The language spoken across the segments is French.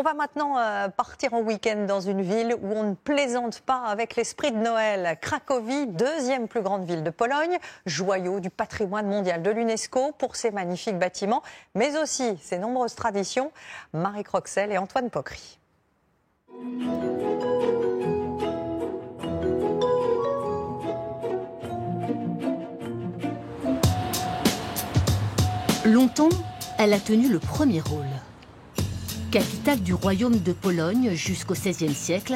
On va maintenant partir en week-end dans une ville où on ne plaisante pas avec l'esprit de Noël. Cracovie, deuxième plus grande ville de Pologne, joyau du patrimoine mondial de l'UNESCO pour ses magnifiques bâtiments, mais aussi ses nombreuses traditions. Marie Croxel et Antoine Pocry. Longtemps, elle a tenu le premier rôle. Capitale du royaume de Pologne jusqu'au XVIe siècle,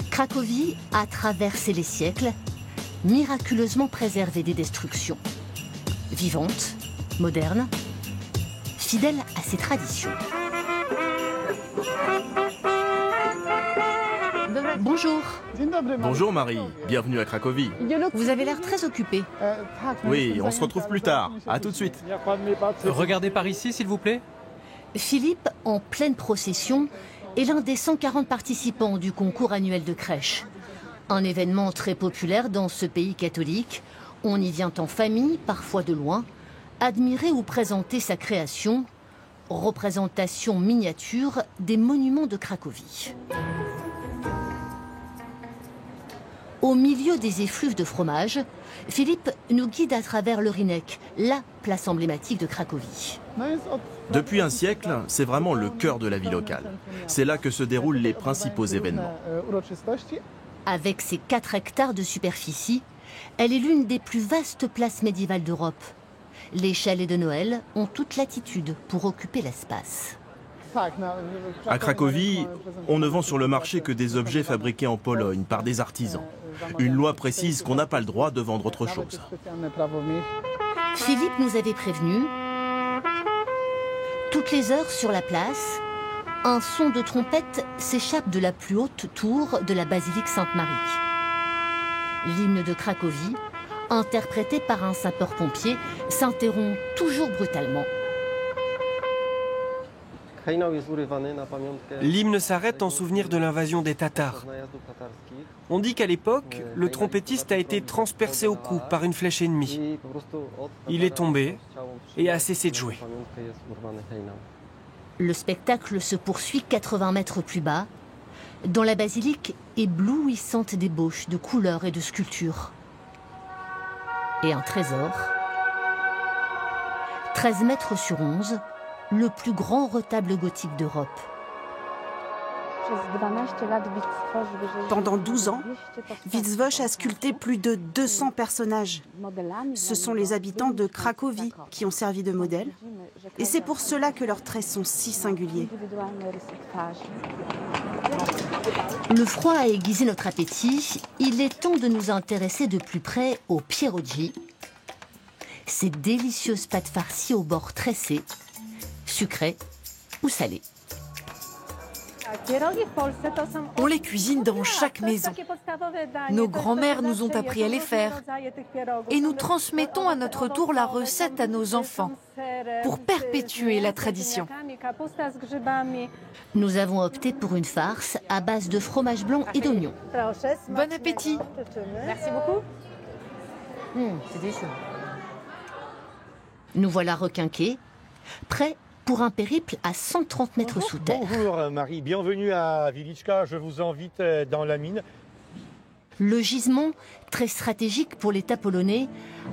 Cracovie a traversé les siècles, miraculeusement préservée des destructions. Vivante, moderne, fidèle à ses traditions. Bonjour. Bonjour Marie, bienvenue à Cracovie. Vous avez l'air très occupé. Oui, on se retrouve plus tard. À tout de suite. Regardez par ici, s'il vous plaît. Philippe, en pleine procession, est l'un des 140 participants du concours annuel de crèche. Un événement très populaire dans ce pays catholique. On y vient en famille, parfois de loin, admirer ou présenter sa création, représentation miniature des monuments de Cracovie. Au milieu des effluves de fromage, Philippe nous guide à travers le Rynek, la place emblématique de Cracovie. Depuis un siècle, c'est vraiment le cœur de la vie locale. C'est là que se déroulent les principaux événements. Avec ses 4 hectares de superficie, elle est l'une des plus vastes places médiévales d'Europe. Les chalets de Noël ont toute latitude pour occuper l'espace. À Cracovie, on ne vend sur le marché que des objets fabriqués en Pologne par des artisans. Une loi précise qu'on n'a pas le droit de vendre autre chose. Philippe nous avait prévenus. Toutes les heures sur la place, un son de trompette s'échappe de la plus haute tour de la basilique Sainte-Marie. L'hymne de Cracovie, interprété par un sapeur-pompier, s'interrompt toujours brutalement. L'hymne s'arrête en souvenir de l'invasion des Tatars. On dit qu'à l'époque, le trompettiste a été transpercé au cou par une flèche ennemie. Il est tombé et a cessé de jouer. Le spectacle se poursuit 80 mètres plus bas, dans la basilique éblouissante d'ébauches, de couleurs et de sculptures. Et un trésor, 13 mètres sur 11, le plus grand retable gothique d'Europe. Pendant 12 ans, Witzwosz a sculpté plus de 200 personnages. Ce sont les habitants de Cracovie qui ont servi de modèle. Et c'est pour cela que leurs traits sont si singuliers. Le froid a aiguisé notre appétit. Il est temps de nous intéresser de plus près aux pierogi. Ces délicieuses pâtes farcies aux bords tressés, sucrées ou salées. On les cuisine dans chaque maison. Nos grands-mères nous ont appris à les faire. Et nous transmettons à notre tour la recette à nos enfants pour perpétuer la tradition. Nous avons opté pour une farce à base de fromage blanc et d'oignons. Bon appétit. Merci beaucoup. C'est délicieux. Nous voilà requinqués, prêts pour un périple à 130 mètres sous terre. Bonjour Marie, bienvenue à Wieliczka, je vous invite dans la mine. Le gisement, très stratégique pour l'État polonais,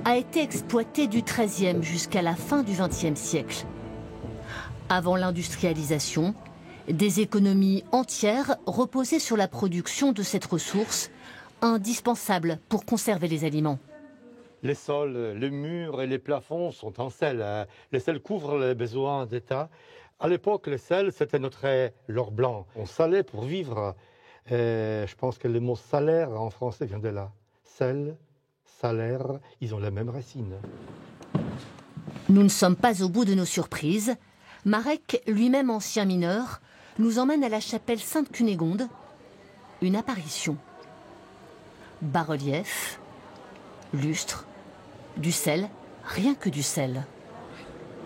a été exploité du XIIIe jusqu'à la fin du XXe siècle. Avant l'industrialisation, des économies entières reposaient sur la production de cette ressource, indispensable pour conserver les aliments. Les sols, les murs et les plafonds sont en sel. Les sels couvrent les besoins d'État. À l'époque, le sel, c'était notre l'or blanc. On salait pour vivre. Je pense que le mot salaire en français vient de là. Sel, salaire, ils ont la même racine. Nous ne sommes pas au bout de nos surprises. Marek, lui-même ancien mineur, nous emmène à la chapelle Sainte-Cunégonde. Une apparition. Bas-relief, lustre, du sel, rien que du sel.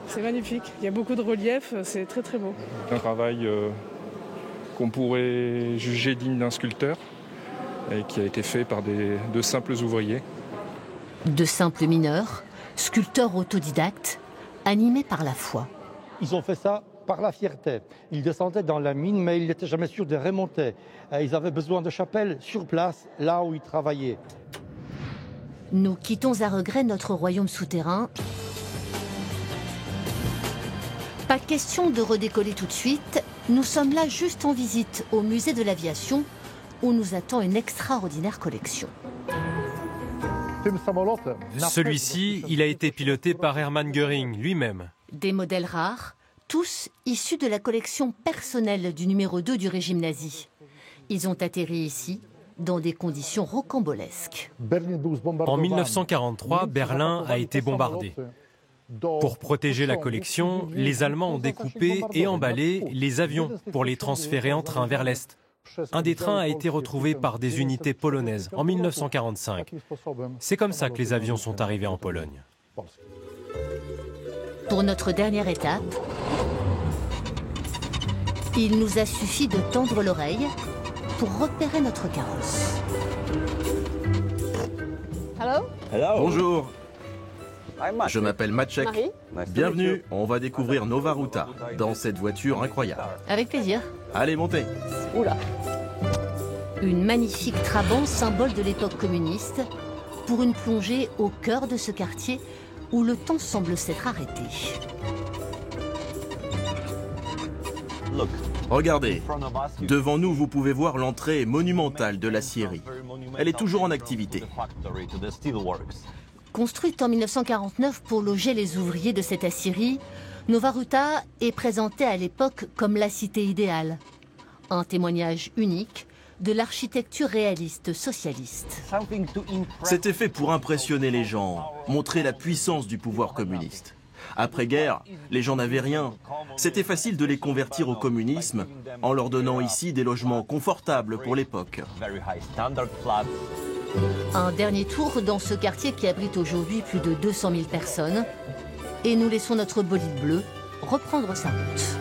C'est magnifique, il y a beaucoup de relief, c'est très très beau. Un travail qu'on pourrait juger digne d'un sculpteur et qui a été fait par de simples ouvriers. De simples mineurs, sculpteurs autodidactes, animés par la foi. Ils ont fait ça par la fierté. Ils descendaient dans la mine, mais ils n'étaient jamais sûrs de remonter. Ils avaient besoin de chapelles sur place, là où ils travaillaient. Nous quittons à regret notre royaume souterrain. Pas question de redécoller tout de suite. Nous sommes là juste en visite au musée de l'aviation, où nous attend une extraordinaire collection. Celui-ci, il a été piloté par Hermann Göring lui-même. Des modèles rares, tous issus de la collection personnelle du numéro 2 du régime nazi. Ils ont atterri ici, dans des conditions rocambolesques. En 1943, Berlin a été bombardé. Pour protéger la collection, les Allemands ont découpé et emballé les avions pour les transférer en train vers l'Est. Un des trains a été retrouvé par des unités polonaises en 1945. C'est comme ça que les avions sont arrivés en Pologne. Pour notre dernière étape, il nous a suffi de tendre l'oreille pour repérer notre carrosse. Bonjour. Je m'appelle Maciek. Bienvenue, on va découvrir Nova Ruta dans cette voiture incroyable. Avec plaisir. Allez, montez. Une magnifique Trabant, symbole de l'époque communiste, pour une plongée au cœur de ce quartier où le temps semble s'être arrêté. Regardez, devant nous, vous pouvez voir l'entrée monumentale de l'aciérie. Elle est toujours en activité. Construite en 1949 pour loger les ouvriers de cette aciérie, Nova Ruta est présentée à l'époque comme la cité idéale. Un témoignage unique de l'architecture réaliste socialiste. C'était fait pour impressionner les gens, montrer la puissance du pouvoir communiste. Après-guerre, les gens n'avaient rien. C'était facile de les convertir au communisme en leur donnant ici des logements confortables pour l'époque. Un dernier tour dans ce quartier qui abrite aujourd'hui plus de 200 000 personnes. Et nous laissons notre bolide bleu reprendre sa route.